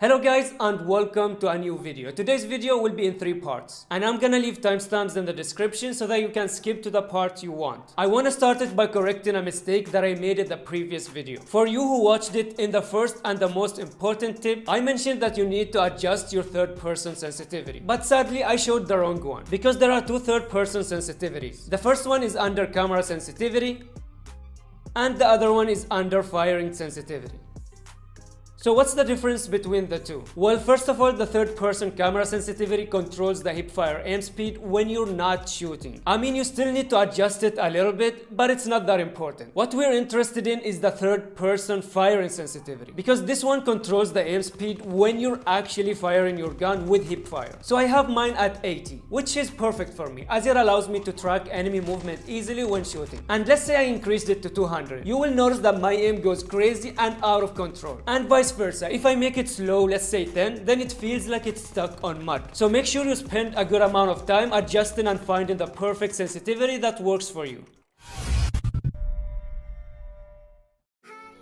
Hello guys and welcome to a new video. Today's video will be in 3 parts and I'm gonna leave timestamps in the description so that you can skip to the part you want. I wanna start it by correcting a mistake that I made in the previous video. For you who watched it, in the first and the most important tip, I mentioned that you need to adjust your third person sensitivity. But sadly I showed the wrong one because there are 2 third person sensitivities. The first one is under camera sensitivity and the other one is under firing sensitivity. So what's the difference between the two? Well, first of all, the third person camera sensitivity controls the hipfire aim speed when you're not shooting. I mean, you still need to adjust it a little bit, but it's not that important. What we're interested in is the third person firing sensitivity, because this one controls the aim speed when you're actually firing your gun with hipfire. So I have mine at 80, which is perfect for me as it allows me to track enemy movement easily when shooting. And let's say I increased it to 200. You will notice that my aim goes crazy and out of control. And vice versa. If I make it slow, let's say 10, then it feels like it's stuck on mud. So make sure you spend a good amount of time adjusting and finding the perfect sensitivity that works for you.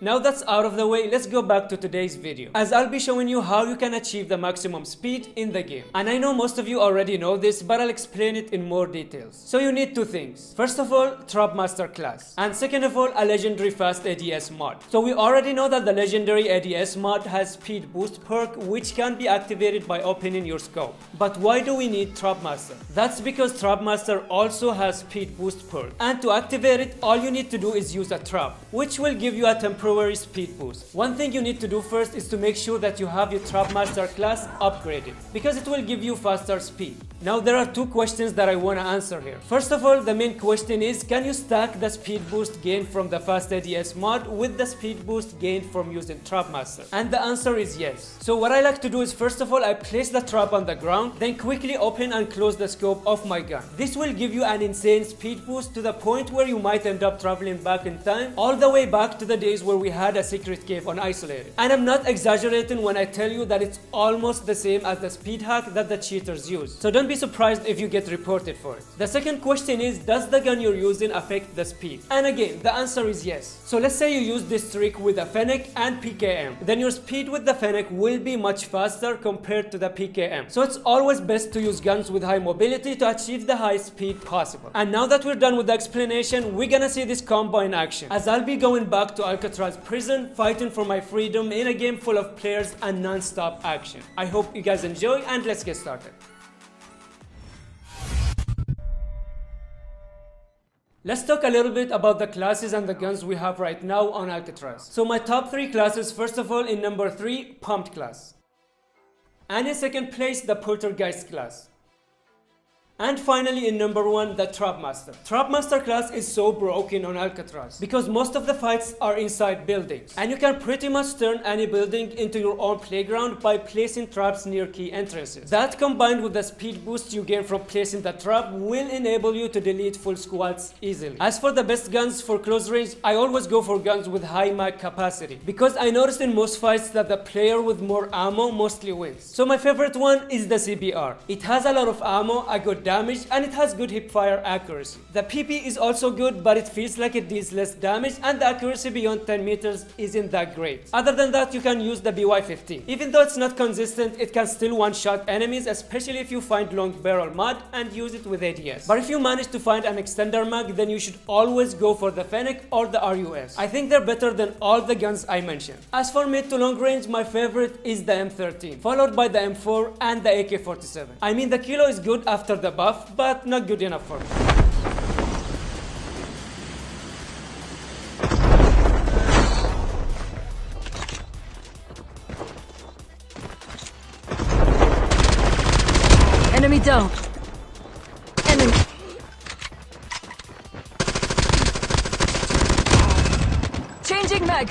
Now that's out of the way, let's go back to today's video, as I'll be showing you how you can achieve the maximum speed in the game. And I know most of you already know this, but I'll explain it in more details. So you need 2 things. First of all, Trap Master class. And second of all, a legendary fast ADS mod. So we already know that the legendary ADS mod has speed boost perk, which can be activated by opening your scope. But why do we need Trap Master? That's because Trap Master also has speed boost perk. And to activate it, all you need to do is use a trap, which will give you a temporary speed boost. One thing you need to do first is to make sure that you have your Trap Master class upgraded, because it will give you faster speed. Now there are 2 questions that I want to answer here. First of all, the main question is, can you stack the speed boost gained from the fast ADS mod with the speed boost gained from using Trap Master? And the answer is yes. So what I like to do is, first of all, I place the trap on the ground, then quickly open and close the scope of my gun. This will give you an insane speed boost to the point where you might end up traveling back in time, all the way back to the days where we had a secret cave on Isolated. And I'm not exaggerating when I tell you that it's almost the same as the speed hack that the cheaters use. So don't be surprised if you get reported for it. The second question is, does the gun you're using affect the speed? And again, the answer is yes. So let's say you use this trick with a Fennec and PKM. Then your speed with the Fennec will be much faster compared to the PKM. So it's always best to use guns with high mobility to achieve the high speed possible. And now that we're done with the explanation, we're gonna see this combo in action, as I'll be going back to Alcatraz prison, fighting for my freedom in a game full of players and non-stop action. I hope you guys enjoy, and let's get started. Let's talk a little bit about the classes and the guns we have right now on Alcatraz. So my top 3 classes, first of all, in number 3, Pumped class. And in second place, the Poltergeist class. And finally, in number 1, the Trap Master. Trap Master class is so broken on Alcatraz because most of the fights are inside buildings, and you can pretty much turn any building into your own playground by placing traps near key entrances. That, combined with the speed boost you gain from placing the trap, will enable you to delete full squads easily. As for the best guns for close range, I always go for guns with high mag capacity, because I noticed in most fights that the player with more ammo mostly wins. So my favorite one is the CBR. It has a lot of ammo, a good damage, and it has good hipfire accuracy. The PP is also good, but it feels like it deals less damage, and the accuracy beyond 10 meters isn't that great. Other than that, you can use the BY-15. Even though it's not consistent, it can still one-shot enemies, especially if you find long barrel mod and use it with ADS. But if you manage to find an extender mag, then you should always go for the Fennec or the RUS. I think they're better than all the guns I mentioned. As for mid to long range, my favorite is the M13, followed by the M4 and the AK-47. I mean, the kilo is good after the buff, but not good enough for me. Enemy down. Enemy. Changing mag.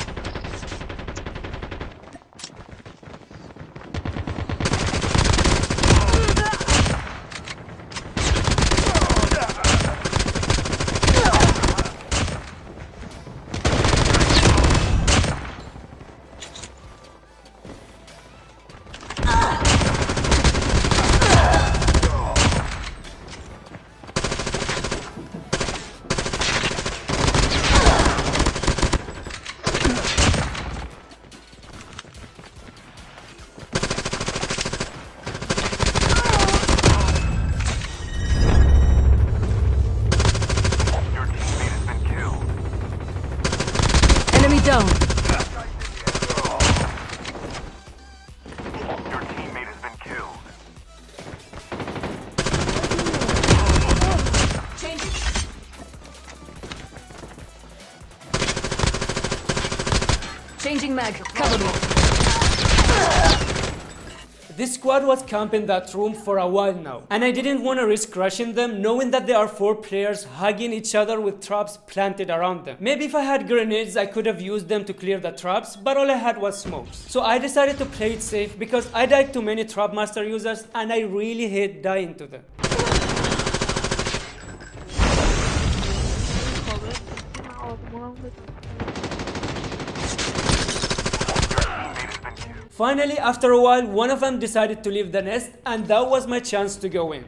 mag. Cover me. This squad was camping that room for a while now, and I didn't want to risk rushing them knowing that there are 4 players hugging each other with traps planted around them. Maybe if I had grenades I could have used them to clear the traps, but all I had was smokes. So I decided to play it safe because I died to many trap master users and I really hate dying to them. Finally, after a while, one of them decided to leave the nest, and that was my chance to go in.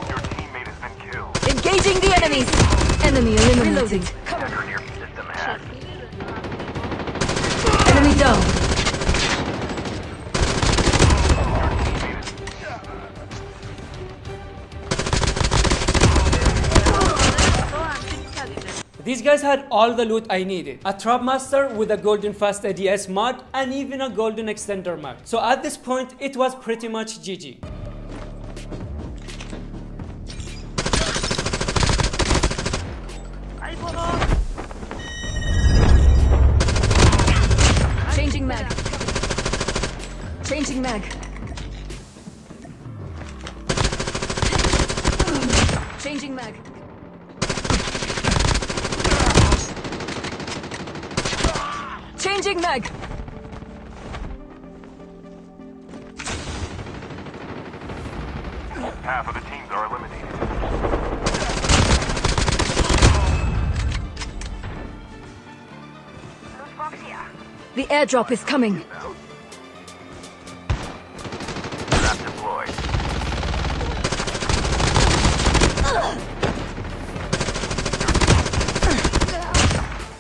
Your teammate has been killed. Engaging the enemies. Enemy eliminated. Hacker in your system hacked. Enemy down. These guys had all the loot I needed. A trap master with a golden fast ADS mod and even a golden extender mag. So at this point it was pretty much GG. Changing mag. Changing mag. Changing mag. Changing mag. Half of the teams are eliminated. The airdrop is coming. Trap deployed.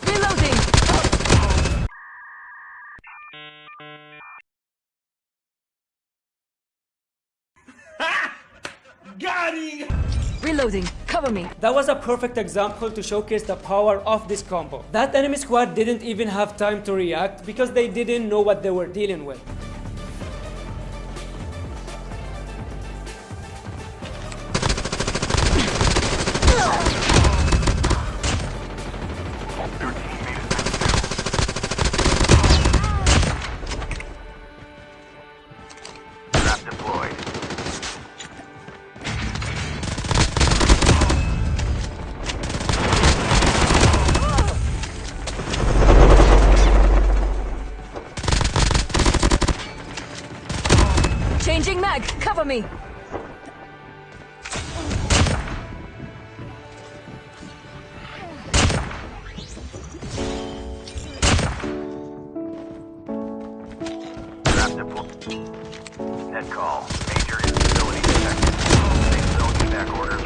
Reloading. Reloading. Cover me. That was a perfect example to showcase the power of this combo. That enemy squad didn't even have time to react because they didn't know what they were dealing with. Your teammate has been killed. Trap deployed. Changing mag. Cover me. Trap deployed. Net call. Major instability detected. Safe zone evac order.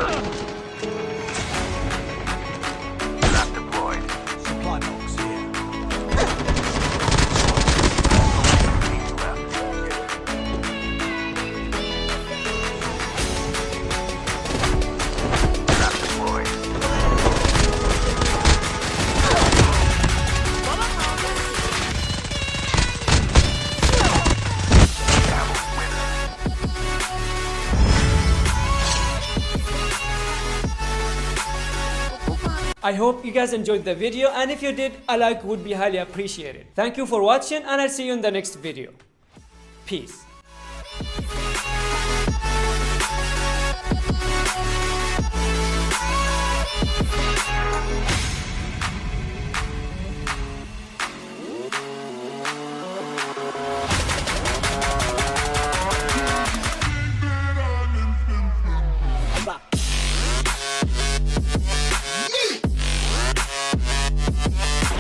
Trap deployed. Supply box here. Teams left. Trap deployed. I hope you guys enjoyed the video, and if you did, a like would be highly appreciated. Thank you for watching, and I'll see you in the next video. Peace.